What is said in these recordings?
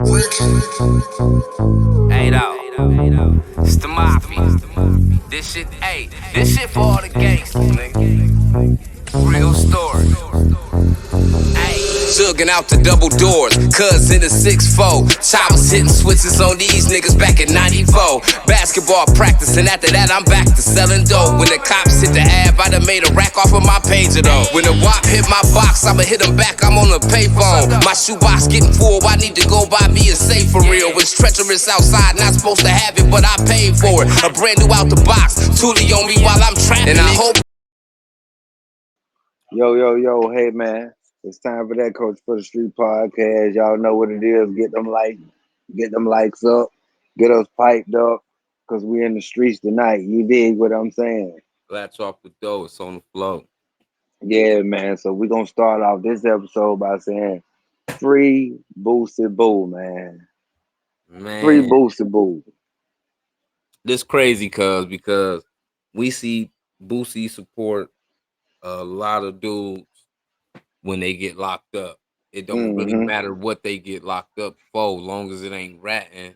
Hey, though. It's the mafia. This shit for all the gangsters, nigga. Real story. Jugging out the double doors, cuz in the 6'4". Towers hitting switches on these niggas back in 94. Basketball practice, and after that, I'm back to selling dope. When the cops hit the Ave, I done made a rack off of my pager though. When the WAP hit my box, I'ma hit them back, I'm on the payphone. My shoebox getting full, I need to go buy me a safe for real. It's treacherous outside, not supposed to have it, but I paid for it. A brand new out the box, Tootie on me while I'm trapping. And I hope. Yo, hey man. It's time for that Coach for the Street podcast. Y'all know what it is. Get them likes up, get us piped up, cause we in the streets tonight. You dig what I'm saying? Latch off the door, it's on the flow. Yeah, man. So we gonna start off this episode by saying free Boosie Boo, man. Free Man, Boosie Boo. this crazy because we see Boosie support a lot of dudes when they get locked up. It don't really Mm-hmm. matter what they get locked up for, long as it ain't ratting.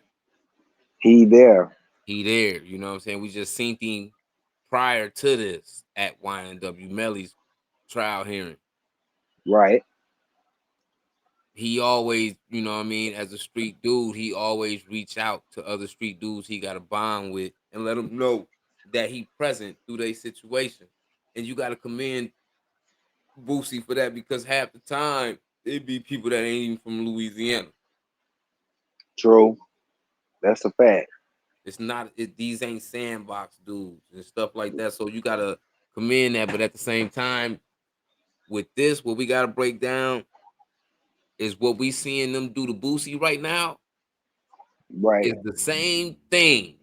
He there. He there. You know what I'm saying? We just seen him prior to this at YNW Melly's trial hearing. Right. He always, you know what I mean, as a street dude, he always reach out to other street dudes he got a bond with and let them know that he present through their situation. And you got to commend Boosie for that, because half the time it be people that ain't even from Louisiana. True. That's a fact. It's not these ain't sandbox dudes and stuff like that. So you gotta commend that, but at the same time, with this, what we gotta break down is what we seeing them do to Boosie right now Right. is the same thing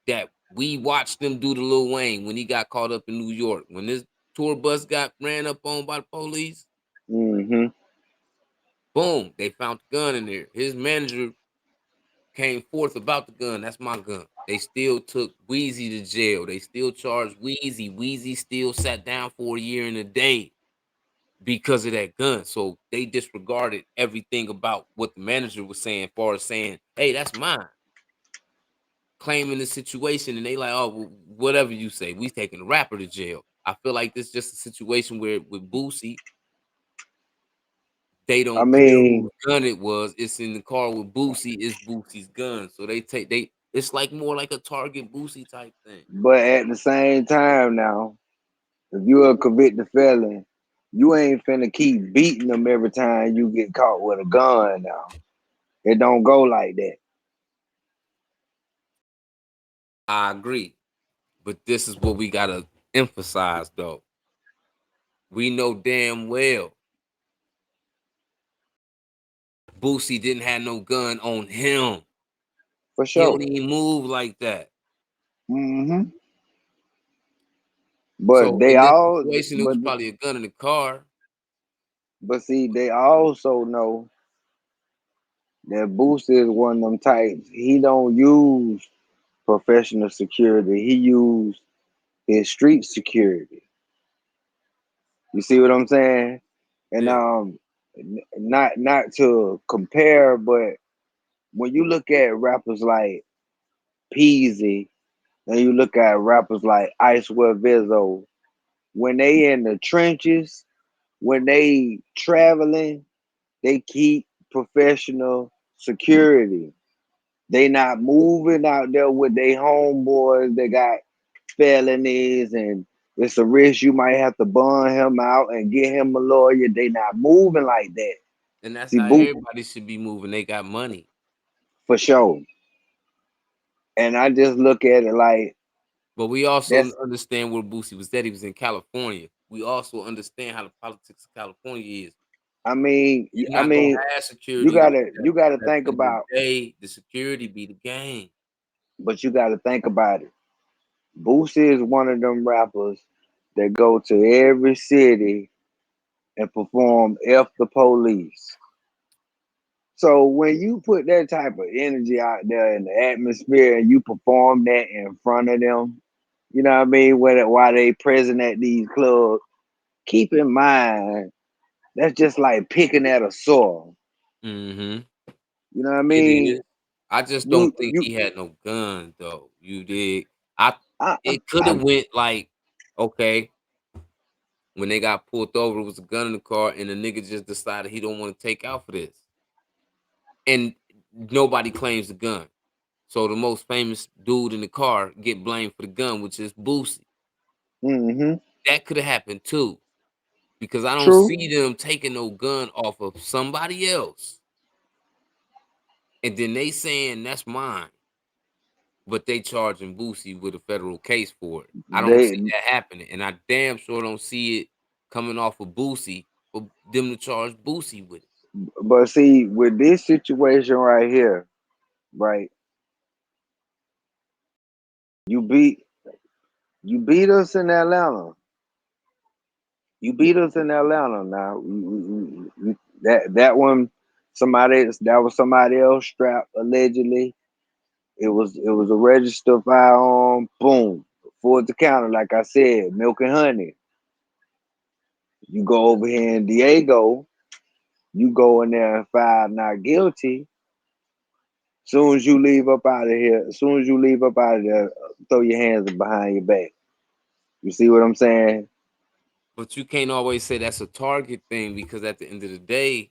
that we watched them do to Lil Wayne when he got caught up in New York. When this tour bus got ran up on by the police, Mm-hmm. boom, they found the gun in there. His manager came forth about the gun. That's my gun. They still took Weezy to jail. They still charged Weezy. Weezy still sat down for a year and a day because of that gun. So they disregarded everything about what the manager was saying, as far as saying, hey, that's mine. Claiming the situation, and they like, oh, well, whatever you say, we taking the rapper to jail. I feel like this is just a situation where with Boosie, they I don't care mean, whose gun it was. It's in the car with Boosie. It's Boosie's gun. So they. It's like more like a Target Boosie type thing. but at the same time now, if you're a convicted felon, you ain't finna keep beating them every time you get caught with a gun now. It don't go like that. I agree, but this is what we gotta emphasize, though. We know damn well Boosie didn't have no gun on him. For He don't sure. even move like that. Mm-hmm. But So they in this all situation, it was probably a gun in the car. but see, they also know that Boosie is one of them types. He don't use professional security. He use his street security. You see what I'm saying? And Yeah. not to compare, but when you look at rappers like Peasy and you look at rappers like Icewear Vizzo, when they in the trenches, when they traveling, they keep professional security. They not moving out there with their homeboys. They got felonies and it's a risk you might have to bond him out and get him a lawyer. They not moving like that. And that's See, how Boot everybody should be moving. They got money. for sure. And I just look at it like But we also that's. understand where Boosie was at. He was in California. We also understand how the politics of California is. I mean, You're I not gonna mean, have you security like gotta that. you gotta But at think the end of about, the day, the security be the game. but you gotta think about it. Boosie is one of them rappers that go to every city and perform F the police. So when you put that type of energy out there in the atmosphere and you perform that in front of them, you know what I mean, while they present at these clubs, keep in mind that's just like picking at a sore. Mm-hmm. You know what I It is. mean? I just You don't think you he had no gun though. You dig? I I It could I have went like, okay, when they got pulled over, it was a gun in the car, and the nigga just decided he don't want to take out for this, and nobody claims the gun. So the most famous dude in the car get blamed for the gun, which is Boosie. mm-hmm. That could have happened too, because I don't True. see them taking no gun off of somebody else, and then they saying that's mine, but they charging Boosie with a federal case for it. I don't They see that happening, and I damn sure don't see it coming off of Boosie for them to charge Boosie with it. but see with this situation right here, right? You beat you beat us in Atlanta. You beat us in Atlanta. Now that one, that was somebody else strapped allegedly. It was a registered firearm. Boom, for the counter. Like I said, milk and honey. You go over here in Diego. You go in there and file not guilty. Soon as you leave up out of here, as soon as you leave up out of there, throw your hands behind your back. You see what I'm saying? But you can't always say that's a target thing because at the end of the day,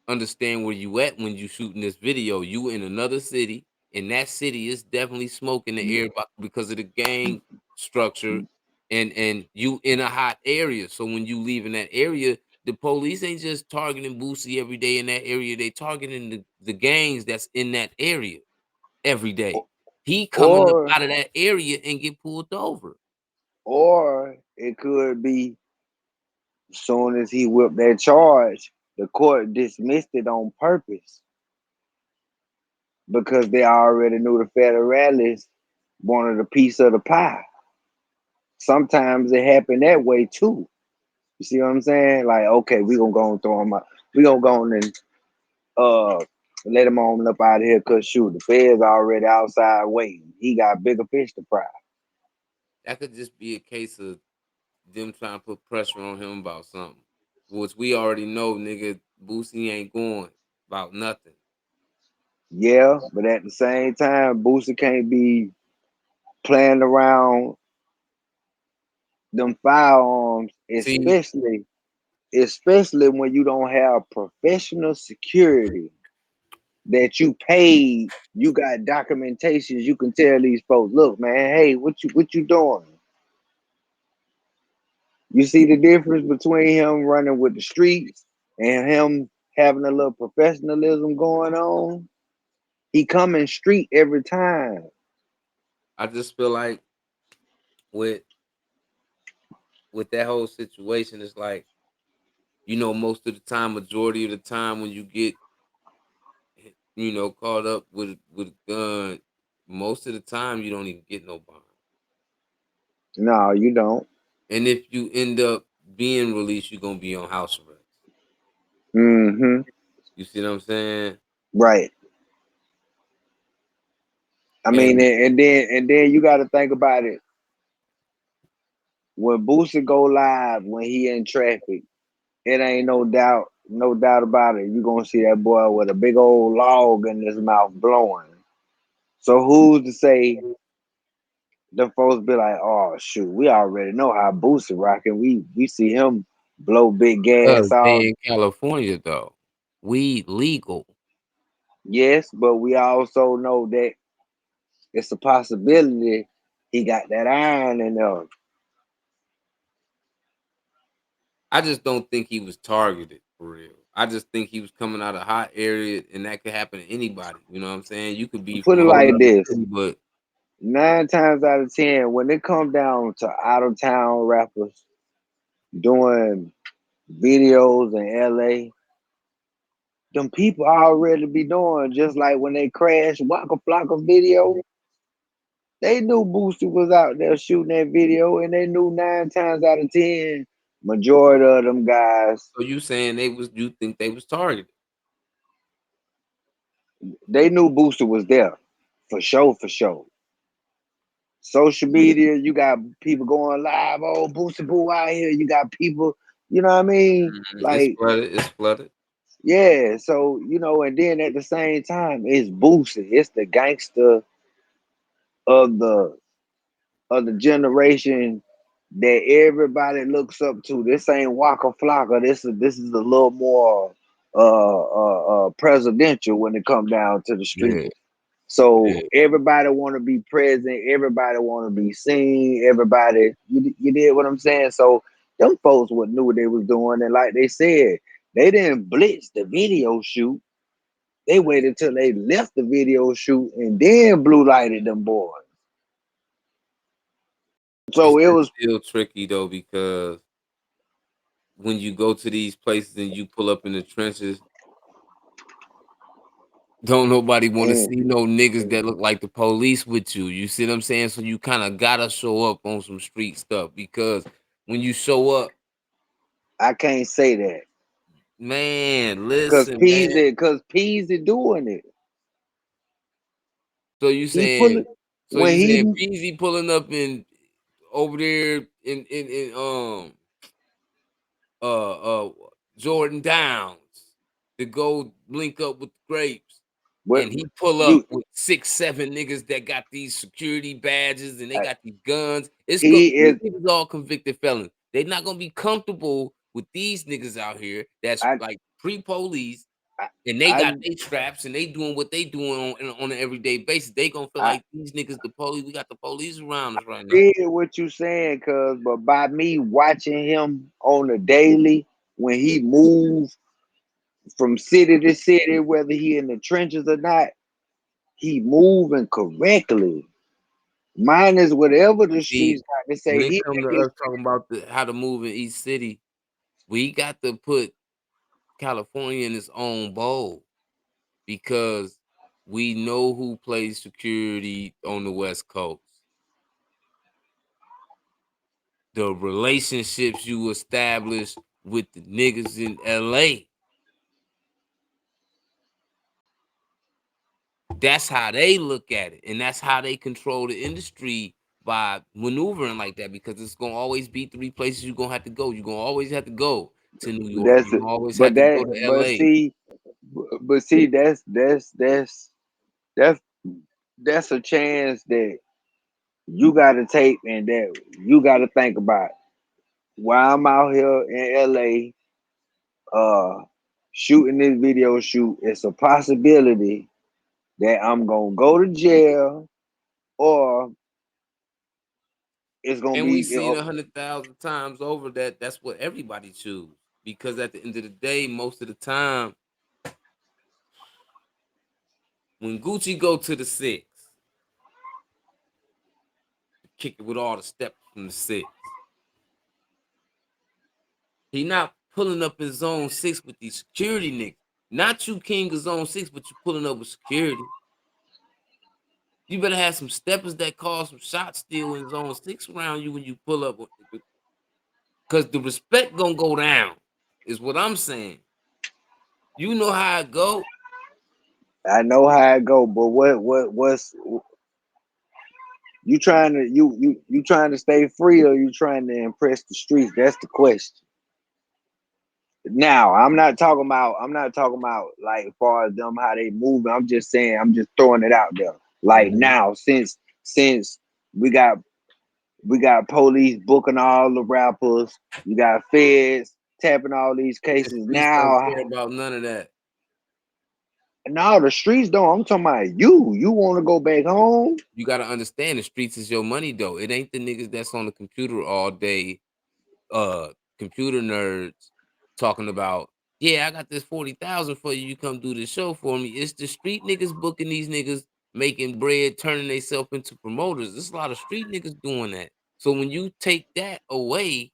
understand where you at when you shooting this video. You in another city, and that city is definitely smoking the air because of the gang structure, and you in a hot area. So when you leave in that area, the police ain't just targeting Boosie every day in that area. They targeting the gangs that's in that area every day. He coming up Or out of that area and get pulled over. or it could be soon as he whipped that charge, the court dismissed it on purpose because they already knew the federalists wanted a piece of the pie. Sometimes it happened that way too. You see what I'm saying? Like, okay, we gonna go and throw him out. We gonna go on and uh let him on up out of here because shoot, the feds already outside waiting. He got bigger fish to fry. That could just be a case of them trying to put pressure on him about something, which we already know, nigga. Boosie ain't going about nothing. Yeah, but at the same time, Boosie can't be playing around them firearms, See, especially when you don't have professional security that you paid. You got documentations. You can tell these folks, look, man, hey, what you doing? You see the difference between him running with the streets and him having a little professionalism going on. He coming street every time. I just feel like with with that whole situation, it's like, most of the time, majority of the time, when you get caught up with a gun, most of the time you don't even get no bond. No, you don't. And if you end up being released, you're gonna be on house arrest. Mm-hmm. You see what I'm saying? Right. I mean, And and then you got to think about it. When Boosie go live, when he in traffic, it ain't no doubt about it. You gonna see that boy with a big old log in his mouth blowing. So who's to say the folks be like, oh shoot, we already know how Boosie rocking. We see him blow big gas because off. they in California though, weed legal. Yes, but we also know that it's a possibility he got that iron in there. I just don't think he was targeted for real. I just think he was coming out of hot area, and that could happen to anybody. You know what I'm saying? You could be Put from it a whole like other this. city, but 9 times out of 10, when it come down to out of town rappers doing videos in LA, them people already be doing just like when they crashed Waka Flocka video. They knew Boosie was out there shooting that video, and they knew 9 times out of 10, majority of them guys, so you saying you think they was targeted? they knew Boosie was there for sure, for sure. Social media, you got people going live. Oh, Boosie Boo out here. You got people, you know what I mean? It's Like flooded. It's flooded. Yeah, so and then at the same time, it's Boosie. It's the gangster of the generation that everybody looks up to. This ain't Waka Flocka. This is a little more presidential when it comes down to the street. Yeah, So yeah. everybody want to be present. Everybody want to be seen. Everybody, you did what I'm saying. So them folks would knew what they was doing, and like they said, they didn't blitz the video shoot. They waited till they left the video shoot and then blue lighted them boys. It's So it just was still tricky though because when you go to these places and you pull up in the trenches, don't nobody want to and see no niggas that look like the police with you. You see what I'm saying? So you kind of gotta show up on some street stuff because when you show up, I can't say that man, listen, man. Cause Peasy doing it. So you He saying, pulling so when you saying he Peasy pulling up in over there in uh Jordan Downs to go link up with the grapes. what And he pull up you with 6, 7 niggas that got these security badges and they uh, got these guns. he These is niggas all convicted felons. They not gonna be comfortable with these niggas out here that's I like pre-police I and they I got they traps and they doing what they doing on an everyday basis. They gonna feel I like these niggas the police. We got the police around us right now. did what you saying, cuz, but by me watching him on a daily, when he moves from city to city, whether he in the trenches or not, he moving correctly. Mine is whatever the See, streets got to when say. it He come to make his us talking about how to move in each city, we got to put California in its own bowl because we know who plays security on the West Coast. The relationships you establish with the niggas in LA. That's how they look at it. And that's how they control the industry by maneuvering like that because it's gonna always be 3 places you're gonna have to go. You're gonna always have to go to New York. that's You're it. gonna always But have to go that to but LA. see but see that's that's a chance that you gotta take and that you gotta think about. While I'm out here in LA shooting this video shoot, it's a possibility that I'm gonna go to jail or it's gonna And we be seen 100,000 times over that that's what everybody choose. Because at the end of the day, most of the time, when Gucci go to the six, kick it with all the steps from the six, he not pulling up in zone six with these security niggas. Not you king of zone six, but you pulling up with security. You better have some steppers that cause some shots still in zone six around you when you pull up. Because the respect gonna go down, is what I'm saying. You know how it go. I know how it go, but what's you trying to stay free or you trying to impress the streets? That's the question. Now I'm not talking about like far as them how they move. I'm just saying I'm just throwing it out there. Like Mhm. now since we got we got police booking all the rappers, you got feds tapping all these The cases. streets don't Now care about none of that. now the streets don't. I'm talking about you. You want to go back home? You gotta understand the streets is your money though. It ain't the niggas that's on the computer all day, uh, computer nerds talking about, yeah, I got this 40,000 for you. You come do this show for me. It's the street niggas booking these niggas, making bread, turning themselves into promoters. There's a lot of street niggas doing that. So when you take that away,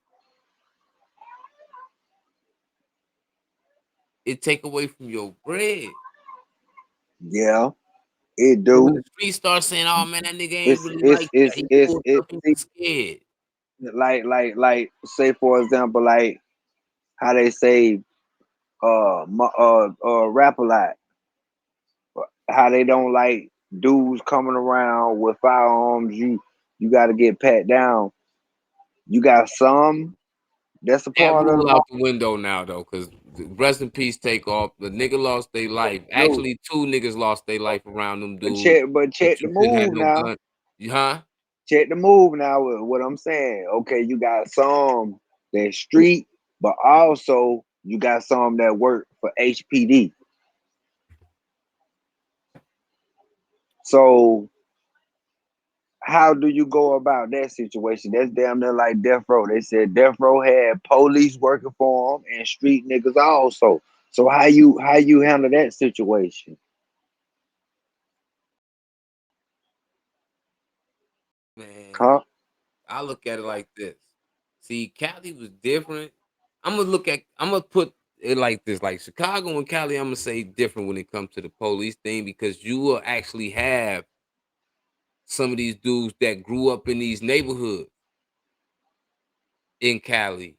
it take away from your bread. Yeah, it So when the do. streets start saying, "Oh man, that nigga ain't It's really it's like that. it's He it's pulled it. up, he See, was scared." like say for example, like how they say rap a lot. How they don't like dudes coming around with firearms. You got to get pat down. You got some that's a That part of the rule law. out the window now though, because Rest in peace, take off. The nigga lost their life. No, Actually, two niggas lost their life around them but dudes. But check the you couldn't have move no now. gun. Huh? Check the move now with what I'm saying. Okay, you got some that street, but also you got some that work for HPD. So how do you go about that situation? That's damn near like death row. They said death row had police working for them and street niggas also. So how you handle that situation? Man, Huh? I look at it like this. See, Cali was different. I'm gonna put it like this. Like Chicago and Cali, I'm gonna say different when it comes to the police thing because you will actually have some of these dudes that grew up in these neighborhoods in Cali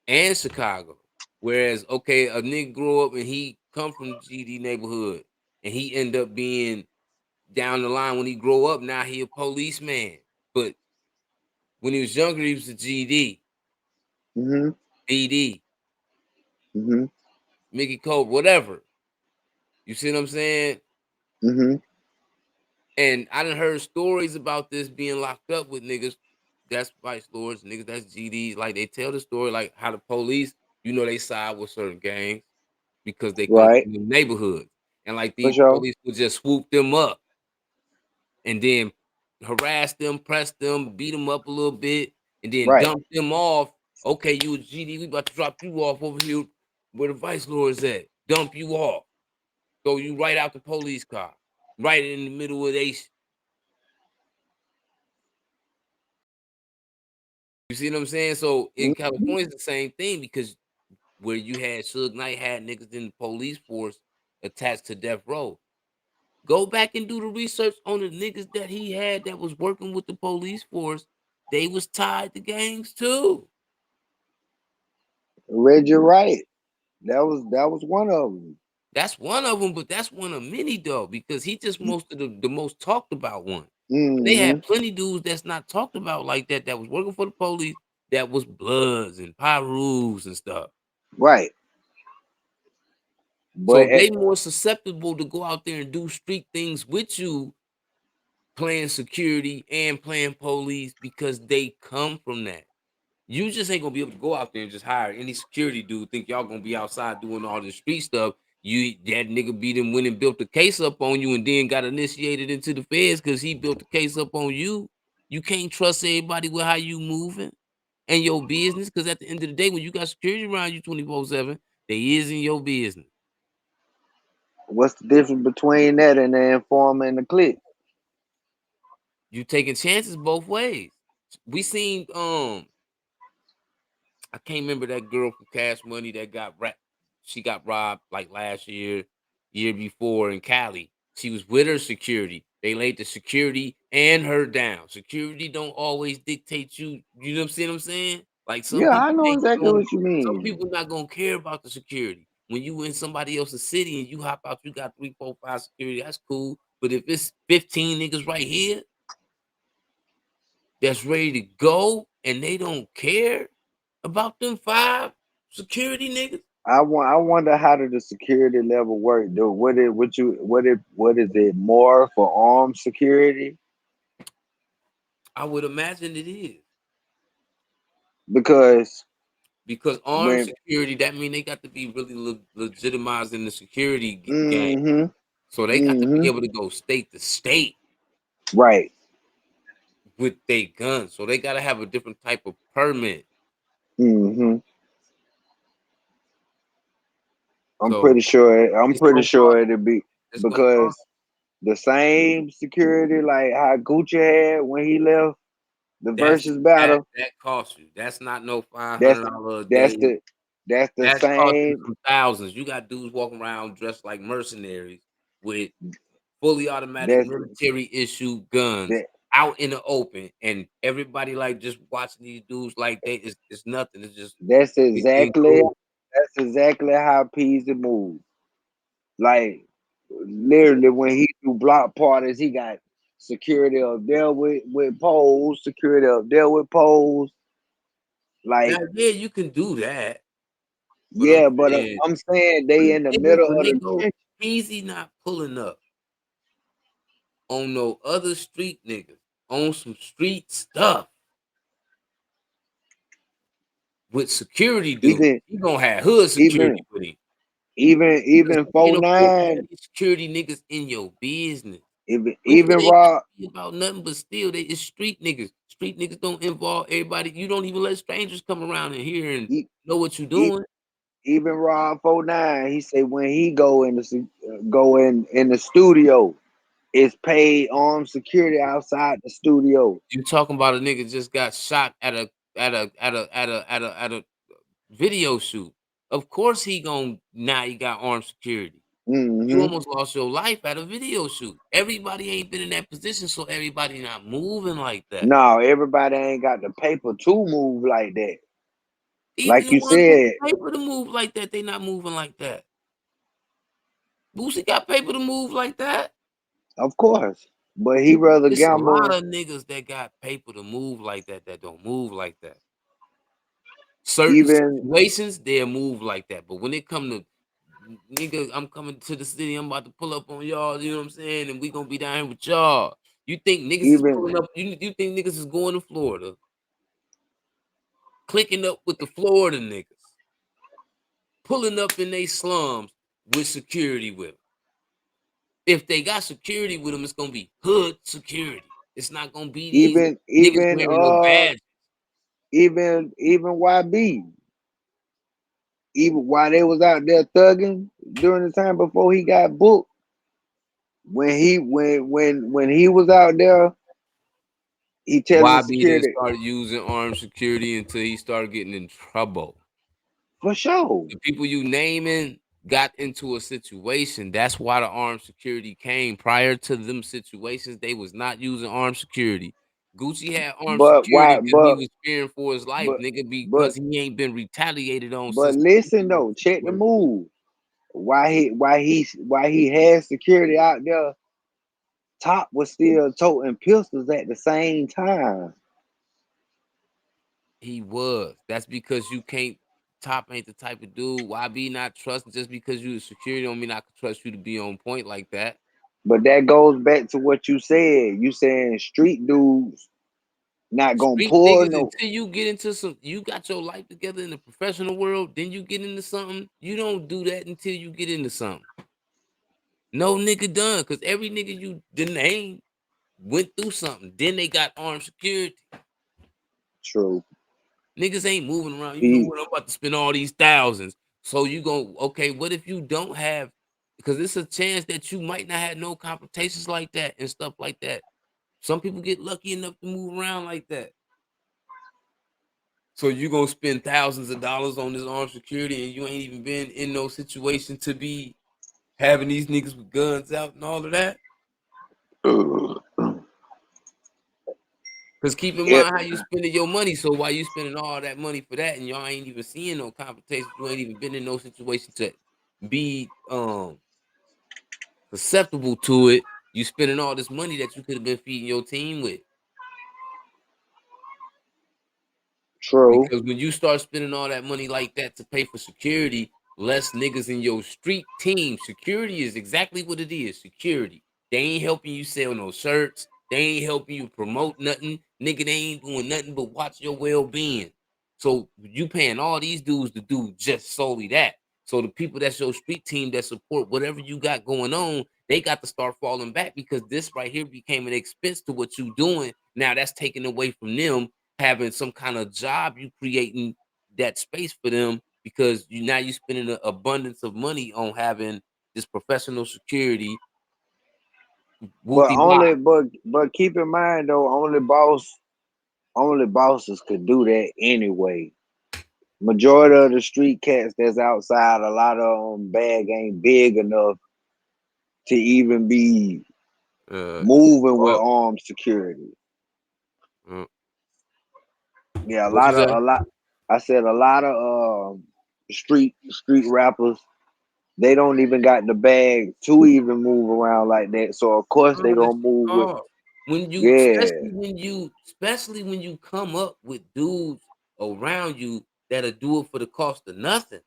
and Chicago. Whereas, okay, a nigga grew up and he come from GD neighborhood and he end up being down the line when he grow up. Now he a policeman, but when he was younger, he was a GD, Mm-hmm. BD, Mm-hmm. Mickey Cole, whatever. You see what I'm saying? Mm-hmm. And I done heard stories about this being locked up with niggas that's vice lords, niggas that's GDs. Like they tell the story like how the police, they side with certain gangs because they come Right. from the neighborhoods. And like For these sure. police would just swoop them up and then harass them, press them, beat them up a little bit, and then Right. dump them off. Okay, you a GD, we about to drop you off over here where the vice lords at. Dump you off. Throw you right out the police car. Right in the middle of they. You see what I'm saying? So in Mhm. California, it's the same thing because where you had Suge Knight had niggas in the police force attached to death row. Go back and do the research on the niggas that he had that was working with the police force. They was tied to gangs too. Read you right. That was one of them. That's one of them, but that's one of many though, because he just most of the most talked about one. But they Mm-hmm. had plenty dudes that's not talked about like that that was working for the police that was Bloods and Pyrus and stuff. Right. But So they more susceptible to go out there and do street things with you, playing security and playing police because they come from that. You just ain't gonna be able to go out there and just hire any security dude. Think y'all gonna be outside doing all this street stuff. You that nigga beat him went and built the case up on you and then got initiated into the feds because he built the case up on you. You can't trust everybody with how you moving and your business because at the end of the day, when you got security around you 24/7, they is in your business. what's the difference between that and the informer and the click? You taking chances both ways. We seen I can't remember that girl from Cash Money that got she got robbed like last year before in Cali. She was with her security. They laid the security and her down. Security don't always dictate you. You know what I'm saying? Like some Yeah, I people know think exactly what you some mean. people not gonna care about the security. When you in somebody else's city and you hop out, you got 3, 4, 5 security, that's cool. But if it's 15 niggas right here that's ready to go and they don't care about them 5 security niggas, I wonder how did the security level work? Do what is it more for armed security? I would imagine it is. Because Because armed when security, that mean they got to be really legitimizing the security game. mm-hmm, So they got to be mm-hmm, able to go state to state right. with their guns. So they got to have a different type of permit. Mm-hmm. I'm So pretty sure I'm it's pretty gonna cost. sure it'll be It's gonna because cost. the same security like how Gucci had when he left the That's versus battle. that costs you. That's not no five That's hundred dollar a that's day. the that's the That's costing same. some thousands. You got dudes walking around dressed like mercenaries with fully automatic That's military issue guns that out in the open, and everybody like just watching these dudes like it's nothing. It's just that's anything exactly cool. that's exactly how Peasy moves. Like literally when he do block parties, he got security up there with poles, security up there with poles. Now, Like yeah, you can do that. But I'm Yeah, but saying I'm saying they in the niggas middle when of they the go, trench. Teezy not pulling up on no other street niggas on some street stuff with security dudes. Even He gonna have hood even security with him. Because even you can't afford to have 49, these security niggas in your business. Which it even ain't gotta Rob, be about nothing, but still, they it's street niggas. Street niggas don't involve everybody. You don't even let strangers come around in here and e- know what you e- doing. even Rob 49, he said when he go in the studio, it's paid armed security outside the studio. You talking about a nigga just got shot at a video shoot. Of course he gon' now he got armed security. You Hmm. almost lost your life at a video shoot. Everybody ain't been in that position, so everybody not moving like that. No, everybody ain't got the paper to move like that. Even Like the you ones with the said, paper to move like that, they not moving like that. Boosie got paper to move like that. of course, but he rather It's a lot gamble. of niggas that got paper to move like that that don't move like that. Certain Even situations, they'll move like that. But when it come to nigga, I'm coming to the city, I'm about to pull up on y'all, you know what I'm saying? And we gonna be down here with y'all. You think niggas is even pulling up, you think niggas is going to Florida, clicking up with the Florida niggas, pulling up in they slums with security with them. If they got security with them, it's gonna be hood security. It's not gonna be these even niggas even wearing no badge. even YB, even while they was out there thugging during the time before he got booked, when he was out there, he telling the YB didn't security start using armed security until he started getting in trouble. for sure. The people you naming got into a situation. That's why the armed security came. Prior to them situations, they was not using armed security. Gucci had armed But security why? because he was fearing for his life, But nigga, but because he ain't been retaliated on but since listen though, check the move. Why he had security out there? Top was still toting pistols at the same time. he was. That's because you can't. Top ain't the type of dude. YB not trust just because you a security don't mean I can trust you to be on point like that. But that goes back to what you said. You saying street dudes not gonna Street pull niggas no. until you get into some you got your life together in the professional world, then you get into something. You don't do that until you get into something. No nigga done, cause every nigga you the name went through something. Then they got armed security. True. Niggas ain't moving around. You know He what? I'm about to spend all these thousands. So you go, okay, what if you don't have because it's a chance that you might not have no confrontations like that and stuff like that. Some people get lucky enough to move around like that. So you gonna spend thousands of dollars on this armed security and you ain't even been in no situation to be having these niggas with guns out and all of that? Cause keep in it mind how you spending your money. So while you spending all that money for that and y'all ain't even seeing no confrontation, you ain't even been in no situation to be susceptible to it. You spending all this money that you could have been feeding your team with. true. Because when you start spending all that money like that to pay for security, less niggas in your street team. Security is exactly what it is. Security. They ain't helping you sell no shirts. They ain't helping you promote nothing. Nigga, they ain't doing nothing but watch your well-being. So you paying all these dudes to do just solely that. So the people that's your street team that support whatever you got going on, they got to start falling back because this right here became an expense to what you doing. Now that's taken away from them having some kind of job you creating that space for them because you now you spending an abundance of money on having this professional security But whoopty wop. but keep in mind though, only bosses could do that anyway. Majority of the street cats that's outside, a lot of them bag ain't big enough to even be moving with Well, armed security. uh, Yeah, what you say? a lot. I said a lot of street rappers. They don't even got the bag to even move around like that. So of course they Oh, that's gonna move with. hard. When you, Yeah, especially when you come up with dudes around you that'll do it for the cost of nothing.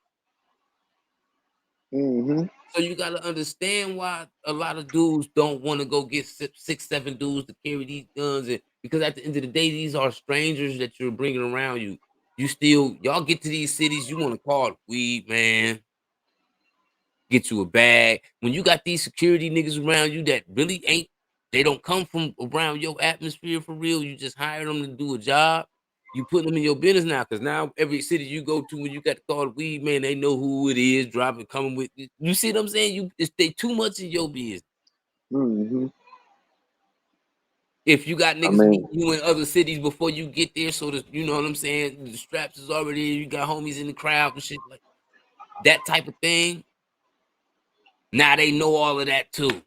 Mm-hmm. So you gotta understand why a lot of dudes don't want to go get six, 7 dudes to carry these guns, and because at the end of the day, these are strangers that you're bringing around you. You still, y'all get to these cities, you want to call it weed, man. Get you a bag. When you got these security niggas around you that really ain't, they don't come from around your atmosphere for real. You just hire them to do a job. You put them in your business now, because now every city you go to, when you got to call the weed man, they know who it is, driving, coming with. You see what I'm saying? They too much in your business. Mm-hmm. If you got I niggas mean, meeting you in other cities before you get there, so that you know what I'm saying, the straps is already, you got homies in the crowd and shit like that type of thing. Now they know all of that too.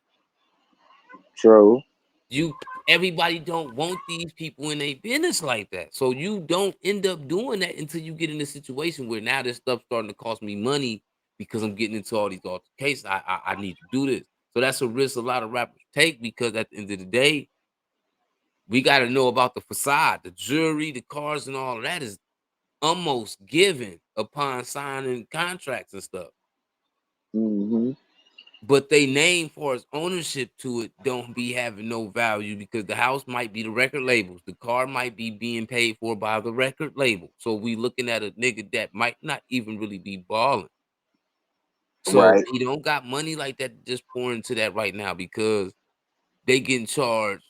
true. You Everybody don't want these people in their business like that. So you don't end up doing that until you get in a situation where now this stuff starting to cost me money because I'm getting into all these altercations. I need to do this. So that's a risk a lot of rappers take, because at the end of the day, we got to know about the facade, the jewelry, the cars, and all of that is almost given upon signing contracts and stuff. Mm-hmm. But they name for its ownership to it don't be having no value, because the house might be the record labels, the car might be being paid for by the record label. So we looking at a nigga that might not even really be balling. So Right. he don't got money like that to just pour into that right now, because they getting charged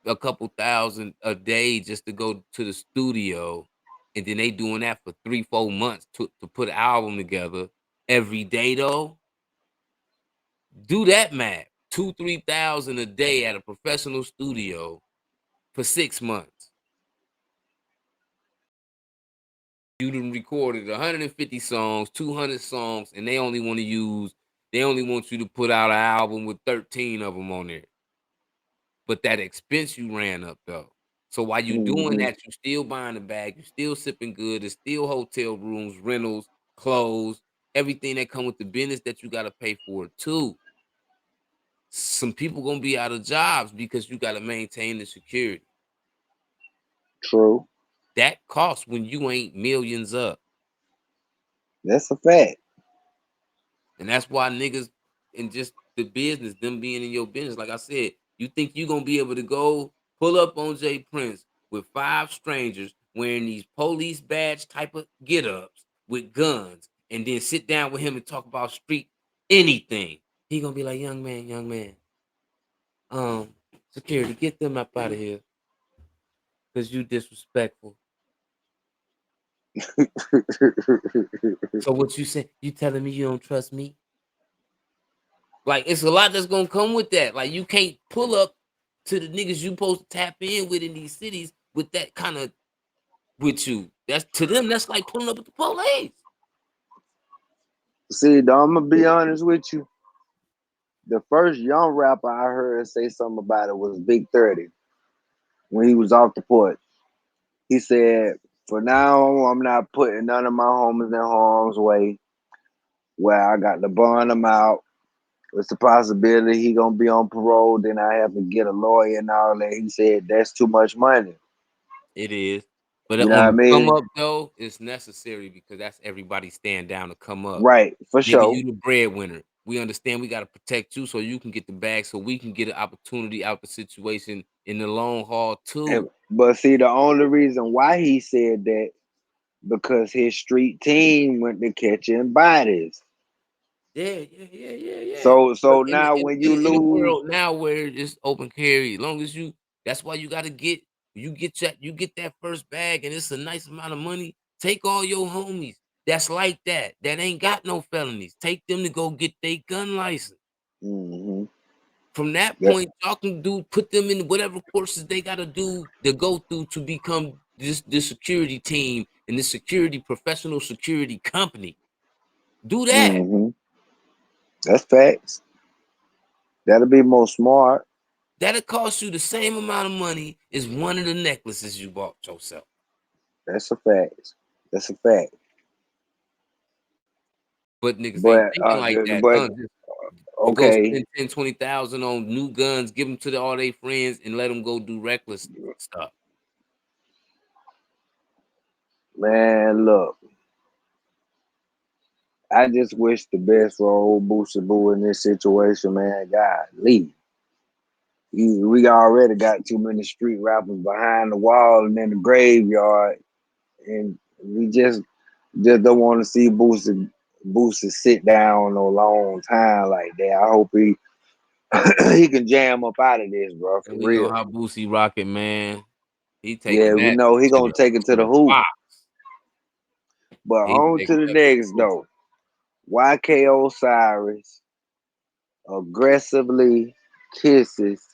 a couple thousand a day just to go to the studio, and then they doing that for 3, 4 months to put an album together every day though. Do that math. 2, 3 thousand a day at a professional studio for 6 months. You done recorded 150 songs, 200 songs, and they only want you to put out an album with 13 of them on there. But that expense you ran up though. So while you doing Mm-hmm. that, you still buying a bag, you still sipping good, there's still hotel rooms, rentals, clothes, everything that come with the business that you gotta pay for too. Some people gonna be out of jobs because you gotta maintain the security. True. That costs when you ain't millions up. That's a fact. And that's why niggas in just the business, them being in your business, like I said, you think you gonna be able to go pull up on Jay Prince with 5 strangers wearing these police badge type of get ups with guns, and then sit down with him and talk about street anything. He gonna be like, young man, um, security, get them up out of here, because you disrespectful. So what you say? You telling me you don't trust me? Like, it's a lot that's gonna come with that. Like, you can't pull up to the niggas you supposed to tap in with in these cities with that kind of with you. That's to them, that's like pulling up with the police. See, though, I'm gonna be honest with you. The first young rapper I heard say something about it was Big 30 when he was off the porch. He said, "For now, I'm not putting none of my homies in harm's way. Where I got to burn them out. It's the possibility he gonna be on parole. Then I have to get a lawyer and all that." He said, "That's too much money." It is. But You know what on I the come mean? up though, it's necessary, because that's everybody stand down to come up. Right, for Nigga, sure. you the breadwinner. We understand we gotta protect you so you can get the bag, so we can get an opportunity out the situation in the long haul too. But see, the only reason why he said that because his street team went to catching bodies. Yeah. So But in now when you in a lose, world now where it's open carry, as long as you, that's why you get that first bag and it's a nice amount of money. Take all your homies that's like that ain't got no felonies. Take them to go get their gun license. hmm From that that, point, y'all can put them in whatever courses they gotta do to go through to become this security team and this security professional security company. Do that. hmm that's facts. That'll be more smart. That'll cost you the same amount of money as one of the necklaces you bought yourself. That's a fact. That's a fact. But niggas ain't But thinking like that. but Just go okay, spend 10, 20,000 on new guns, give them to all their friends, and let them go do reckless stuff. man, look, I just wish the best for old Boosie Boo in this situation, man. God, Lee. We already got too many street rappers behind the wall and in the graveyard, and we just don't want to see Boosie sit down no long time like that. I hope he he can jam up out of this, bro, for And we know real. how Boosie rocket, man. He Yeah, taking we that know he to gonna take it to the the hoop. box. But He on to taking the that to the next hoop. though. YK Osiris aggressively kisses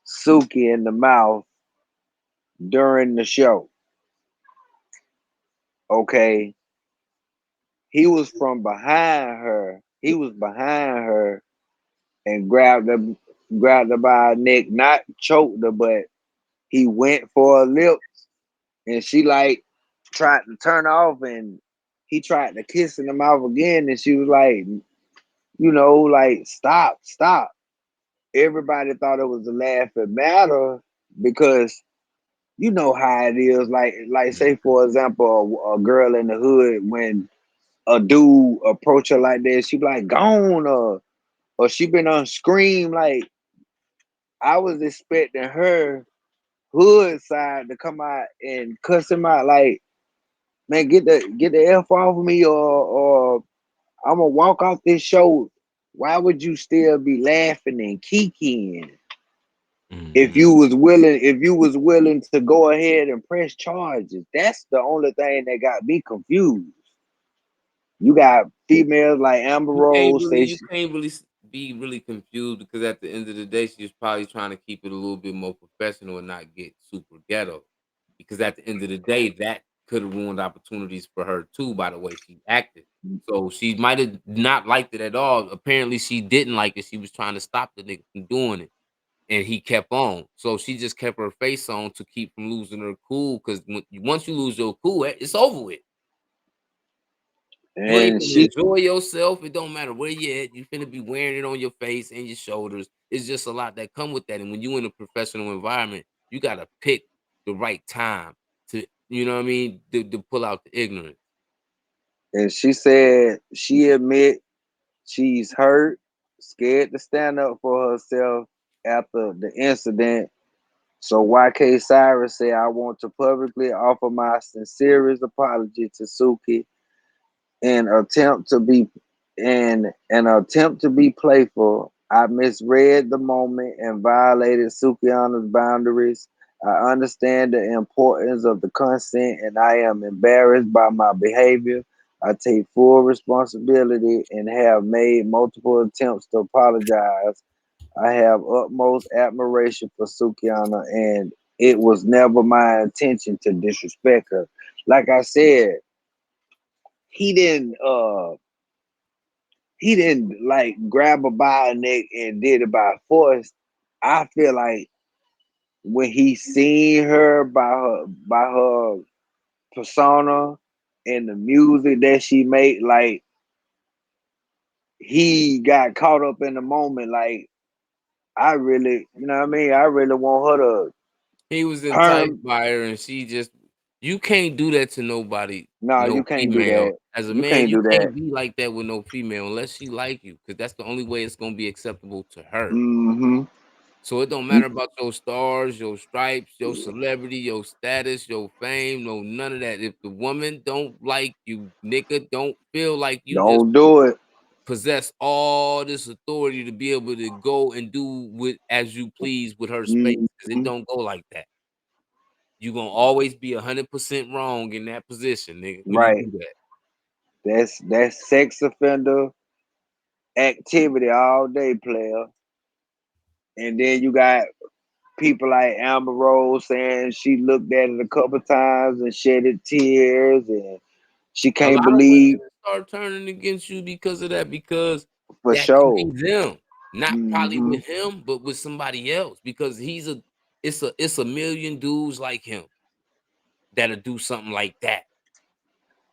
Suki in the mouth during the show. Okay, he was from behind her. He was behind her and grabbed her by her neck, not choked her, but he went for her lips, and she like tried to turn off, and he tried to kiss in the mouth again, and she was like, like stop, stop. Everybody thought it was a laughing matter because you know how it is. Like say Mhm. for example, a girl in the hood when a dude approach her like that, she be like gone or she been on scream. Like I was expecting her hood side to come out and cuss him out like, man, get the F off of me or I'm gonna walk off this show. Why would you still be laughing and kikiing? Mhm. If you was willing to go ahead and press charges, that's the only thing that got me confused. You got females like Amber Rose say You can't really be really confused because at the end of the day, she was probably trying to keep it a little bit more professional and not get super ghetto. Because at the end of the day, that could have ruined opportunities for her too. By the way she acted, so she might have not liked it at all. Apparently, she didn't like it. She was trying to stop the nigga from doing it, and he kept on. So she just kept her face on to keep from losing her cool. Because once you lose your cool, it's over with. You ain't and gonna she enjoy yourself. It don't matter where you at. You finna be wearing it on your face and your shoulders. It's just a lot that come with that. And when you in a professional environment, you gotta pick the right time to, you know what I mean, to pull out the ignorance. and she said she admit she's hurt, scared to stand up for herself after the incident. So YK Cyrus said, I want to publicly offer my sincerest apology to Suki in attempt to be in an attempt to be playful. I misread the moment and violated Sukihana's boundaries. I understand the importance of the consent and I am embarrassed by my behavior. I take full responsibility and have made multiple attempts to apologize. I have utmost admiration for Sukihana and it was never my intention to disrespect her. Like I said, he didn't uh he didn't like grab her by her neck and did it by force. I feel like when he seen her by her persona and the music that she made, like he got caught up in the moment. Like I really, you know what I mean? I really want her to He was enticed perm. by her and she just you can't do that to nobody, No, no you can't do female. that. As a You man, can't you do that. can't be like that with no female unless she like you. Cause that's the only way it's gonna be acceptable to her. Mm-hmm. So it don't You matter about your stars, your stripes, your celebrity, your status, your fame, no none of that. If the woman don't like you, nigga, don't feel like you just don't do it. possess all this authority to be able to go and do with as you please with her space. Cause it Mm-hmm. don't go like that. You gonna always be 100% wrong in that position, nigga, when you Right. do that. That's sex offender activity all day, player. And then you got people like Amber Rose saying she looked at it a couple times and shedded tears, and she A can't lot of women believe start turning against you because of that, because for that could be sure. them. Not probably Hmm. with him, but with somebody else because it's a million dudes like him that'll do something like that.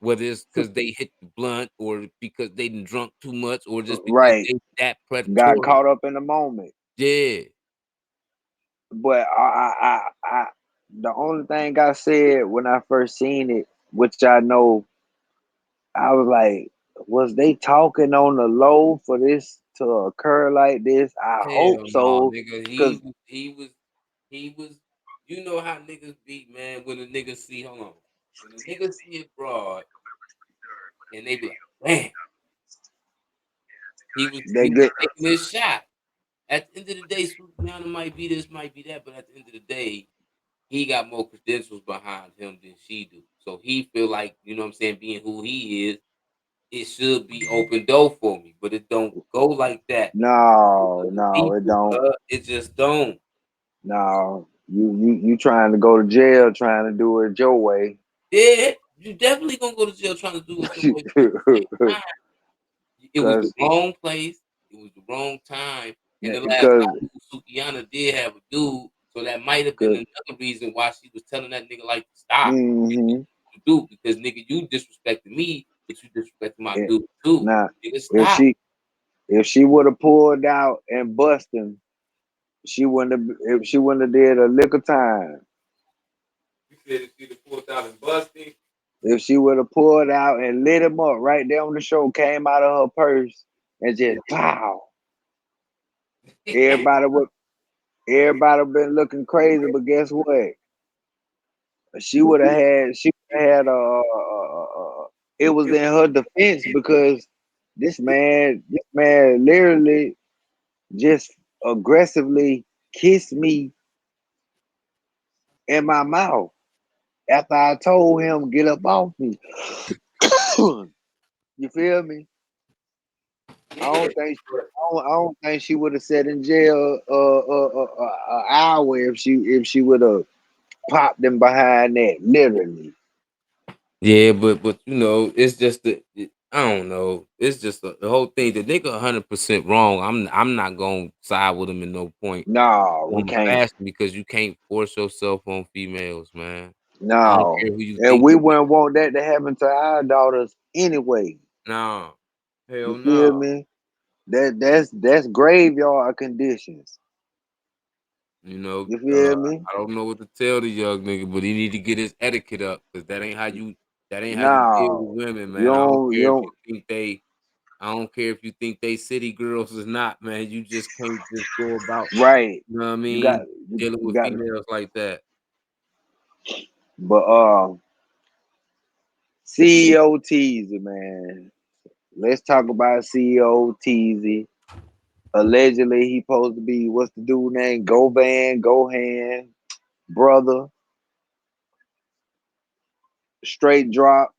Whether it's because they hit the blunt or because they done drunk too much or just because Right. they that Got predatory. caught up in the moment. Yeah. But the only thing I said when I first seen it, which I know I was like, was they talking on the low for this to occur like this? I hope Hell no, so, nigga. cause He was. You know how niggas be, man. When a nigga see, hold on, when a nigga see it broad, and they be like, damn, they he was get taking his shot. At the end of the day, Sukihana might be this, might be that, but at the end of the day, he got more credentials behind him than she do. So he feel like, you know what I'm saying, being who he is, it should be open door for me, but it don't go like that no, with other no, it people, don't. bro. It just don't. No, you trying to go to jail, trying to do it your way. Yeah, you definitely gonna go to jail trying to do it your way, but at the same time, it was the Cause, wrong place. It was the wrong time. And the last cause, I knew, Sukihana did have a dude, so that might have been cause, another reason why she was telling that nigga like to stop and do mm-hmm. what you do because nigga, you disrespected me, but you disrespected my It, dude too. now, Nigga, if stop. she if she would have pulled out and bust him, she wouldn't have. If she wouldn't have did a lick of time. You said if she'd have pulled out and busted. If she would have pulled out and lit him up right there on the show, came out of her purse and just pow, everybody would everybody been looking crazy. But guess what? She would have had it was in her defense because this man literally just aggressively kissed me in my mouth after I told him get up off me. You feel me? I Yeah, don't think but I don't think she would have sat in jail an hour if she would have popped him behind that literally. yeah, but you know, it's just I don't know. It's just the whole thing. The nigga 100% wrong. I'm not gonna side with him in no point. No, we On can't. fashion because you can't force yourself on females, man. I don't No, care who you and think we you is. wouldn't want that to happen to our daughters anyway. No. You Hell feel no. me? That's graveyard conditions. You know, You feel me? I don't know what to tell the young nigga, but he need to get his etiquette up because that ain't how you deal No, with women, you man. I don't don't. You care if don't. you think they I don't care if you think they city girls or not, man. You just can't just go about, Right. you know what I You got. mean, dealing You with got. females like that. But CEO Teezy, man. Let's talk about CEO Teezy. Allegedly, he supposed to be what's the dude name? Go Van, Go Hand, brother, straight drop,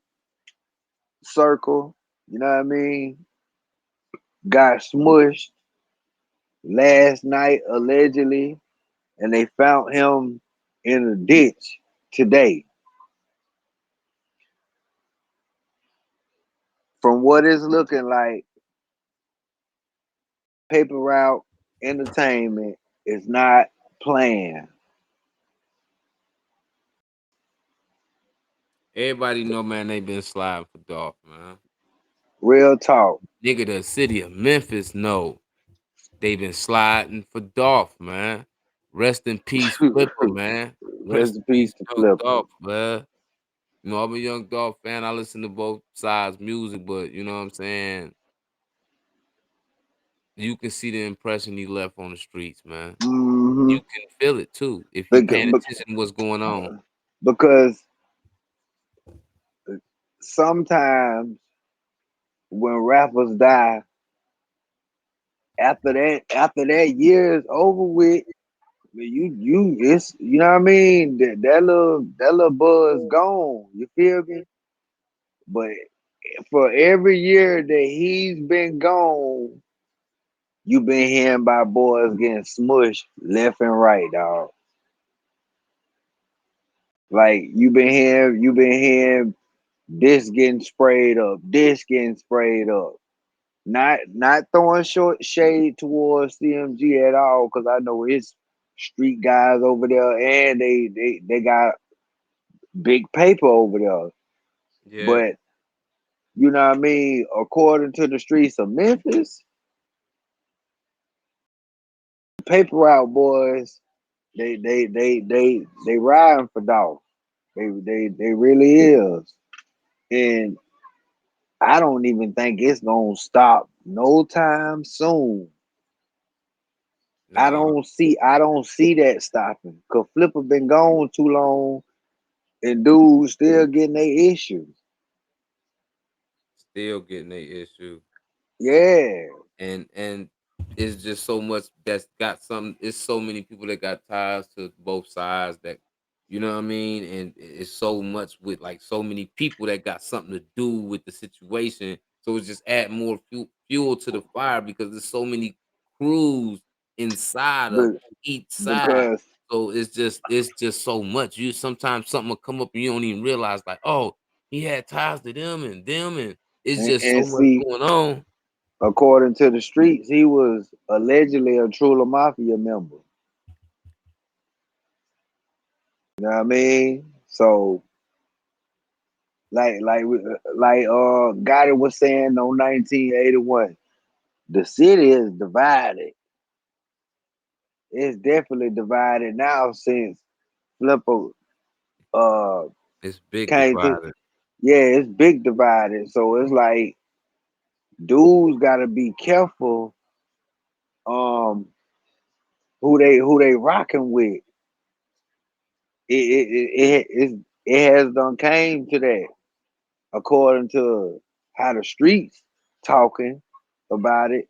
circle. You know what I mean? Got smushed last night allegedly, and they found him in a ditch today. From what it's looking like, Paper Route Entertainment is not playing. Everybody know, man, they been sliding for Dolph, man. Real talk. Nigga, the city of Memphis know they been sliding for Dolph, man. Rest in peace, Flipper, man. Rest Rest in in peace peace, to young Flipper. Dolph, man. You know, I'm a young Dolph fan. I listen to both sides music, but you know what I'm saying? You can see the impression he left on the streets, man. Mm-hmm. You can feel it too if you Because, paying attention to what's going on. because sometimes when rappers die, after that year is over with, it's you know what I mean. That little buzz gone. You feel me? But for every year that he's been gone, you been hearing about boys getting smushed left and right, dog. Like you been hearing this getting sprayed up, this getting sprayed up. Not throwing short shade towards CMG at all, because I know it's street guys over there, and they got big paper over there. Yeah. But you know what I mean. According to the streets of Memphis, paper route boys, they riding for Dolph. They really is, and I don't even think it's gonna stop no time soon. Nah, I don't see that stopping. Cause Flipper been gone too long and dudes still getting their issues. still getting a issue. Yeah. And it's just so much that's got something. It's so many people that got ties to both sides that you know what I mean, and it's so much with like so many people that got something to do with the situation. So it's just add more fuel to the fire because there's so many crews inside of But each side. because So it's just so much. You sometimes something will come up and you don't even realize like, oh, he had ties to them, and it's just so and much see, going on. according to the streets, he was allegedly a Trulla Mafia member. You know what I mean? So Gotti was saying on 1981, the city is divided. It's definitely divided now since Flipper uh It's big came to, divided. yeah, it's big divided. So it's like dudes gotta be careful um who they rocking with. It has done came to that according to how the streets talking about it.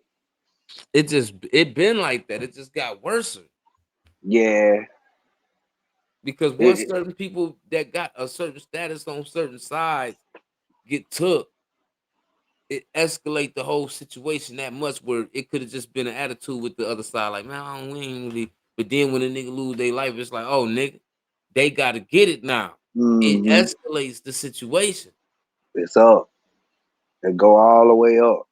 It been like that. It just got worse Yeah, because once it, certain people that got a certain status on certain sides get took, it escalate the whole situation that much where it could have just been an attitude with the other side, like man, I don't we ain't really. But then when a nigga lose their life, it's like, oh nigga, they gotta get it now. It mm-hmm, escalates the situation it's up. It go all the way up,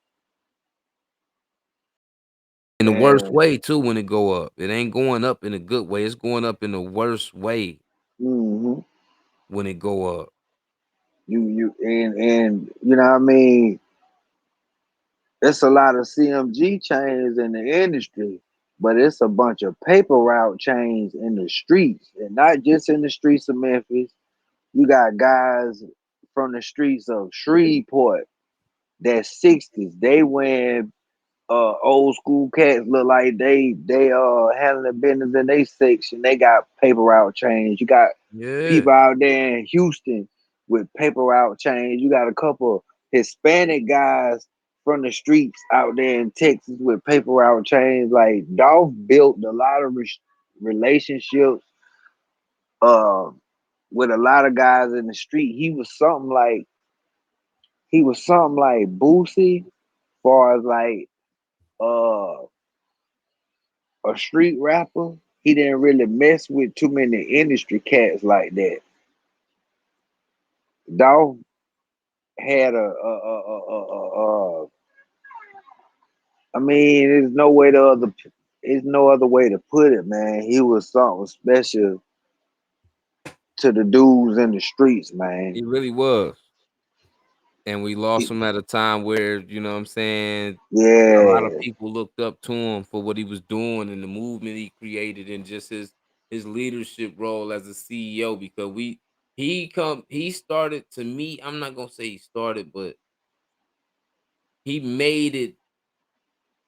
in the worst and way too. When it go up, it ain't going up in a good way. It's going up in the worst way mm-hmm, when it go up. and you know what I mean. It's a lot of CMG chains in the industry, but it's a bunch of paper route chains in the streets, and not just in the streets of Memphis. You got guys from the streets of Shreveport that's 60s. They wearing old school cats look like they handling business in their section. They got paper route chains. You got Yeah. people out there in Houston with paper route chains. You got a couple Hispanic guys from the streets out there in Texas with paper route chains. Like Dolph built a lot of relationships uh, with a lot of guys in the street. He was something like Boosie, far as like uh a street rapper. He didn't really mess with too many industry cats like that. Dolph had I mean, there's no other way to put it, man. He was something special to the dudes in the streets, man. He really was. And we lost He, him at a time where, you know what I'm saying, a lot of yeah, people looked up to him for what he was doing and the movement he created and just his leadership role as a CEO because he started to me, I'm not gonna say he started, but he made it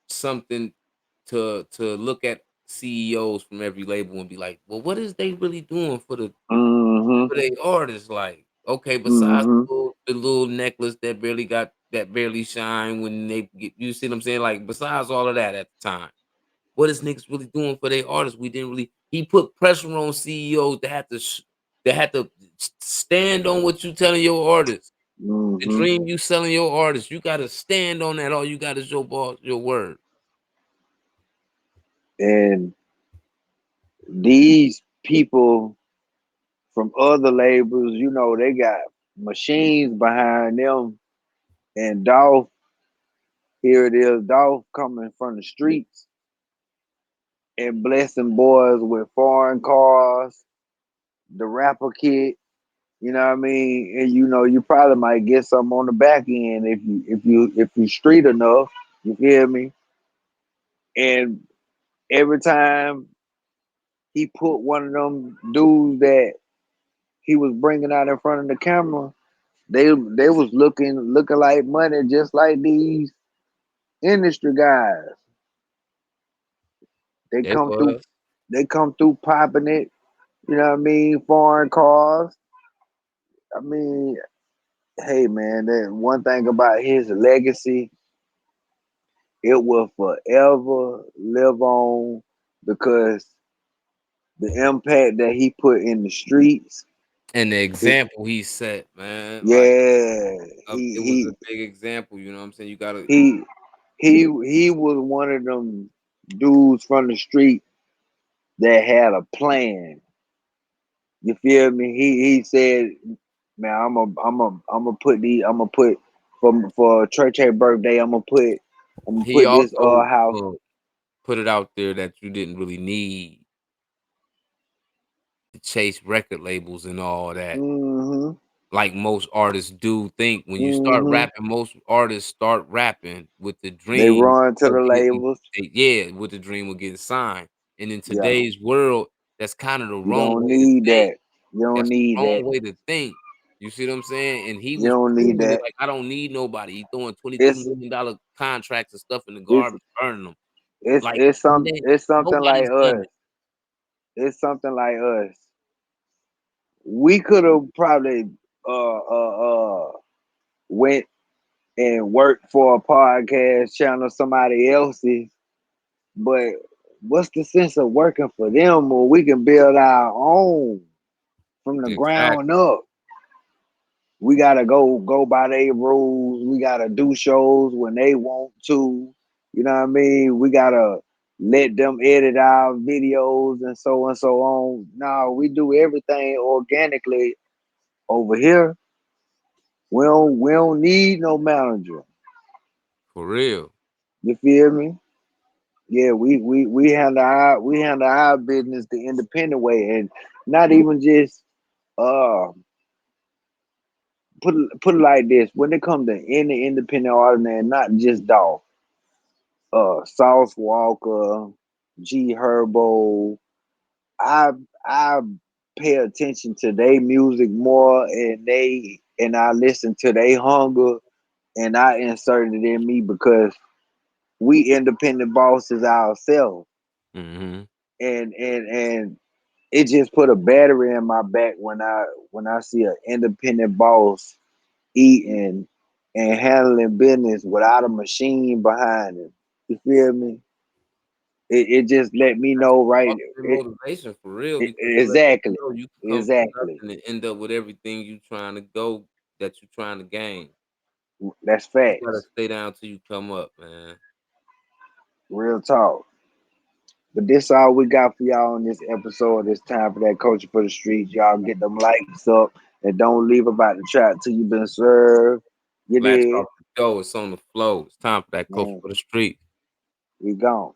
something to look at CEOs from every label and be like, well, what is they really doing mm-hmm, for they artists? Like, okay, besides mm-hmm, the little necklace that barely shine when they get you see what I'm saying? Like, besides all of that at the time, what is niggas really doing for their artists? We didn't really he put pressure on CEOs that had to stand on what you telling your artists. The mm-hmm. dream you selling your artists, you gotta stand on that. All you got is your boss, your word. And these people from other labels, you know, they got machines behind them. And Dolph, here it is, Dolph coming from the streets and blessing boys with foreign cars, the rapper kit, you know what I mean? And you know, you probably might get something on the back end if you street enough, you feel me? And every time he put one of them dudes that he was bringing out in front of the camera, They was looking like money, just like these industry guys. They They come through. was. They come through popping it. You know what I mean? Foreign cars. I mean, hey man, that one thing about his legacy, it will forever live on because the impact that he put in the streets. And the It, example he set, man, like yeah, it was a big example. You know what I'm saying? You gotta he he was one of them dudes from the street that had a plan. You feel me? He said, "Man, I'm gonna put for Church birthday. I'm gonna he put this also house." put it out there that you didn't really need to chase record labels and all that. Mm-hmm. Like most artists do think when you start Mm-hmm. rapping, most artists start rapping with the They dream run to of the getting, labels. yeah, with the dream of getting signed. And in Yeah, today's world, that's kind of the you wrong don't way to need think. that. You don't That's the need that. wrong way to think. You see what I'm saying? And he You was don't need proving it that. like I don't need nobody. He throwing $22 It's million contracts and stuff in the it's garbage, burning them. it's Like it's and some then it's something like nobody's done us. it. It's something like us. We could have probably went and worked for a podcast channel somebody else's, but what's the sense of working for them when we can build our own from the ground Exactly. up? We gotta go by their rules. We gotta do shows when they want to. You know what I mean? We gotta let them edit our videos and so on. No, we do everything organically over here. We don't need no manager. For real. You feel me? Yeah, we handle our business the independent way, and not even just uh put it like this. When it comes to any independent artist, man, not just Dolph, Sauce Walker, G Herbo, I I pay attention to their music more, and I listen to their hunger, and I inserted it in me because we independent bosses ourselves, Mhm. and it just put a battery in my back when I see an independent boss eating and handling business without a machine behind him. You feel me? It just let me That's know right. ultimate motivation for real because it lets you Exactly, know you can come from exactly. nothing and end up with everything you trying to go that you trying to gain. That's You gotta facts. stay down till you come up, man. Real talk. But this all we got for y'all on this episode. It's time for that coaching for the streets. Y'all get them likes up and don't leave about the trap till you been served. You Blacks did. off the dough, it's on the flow. It's time for that coach Man, for the street. we gone.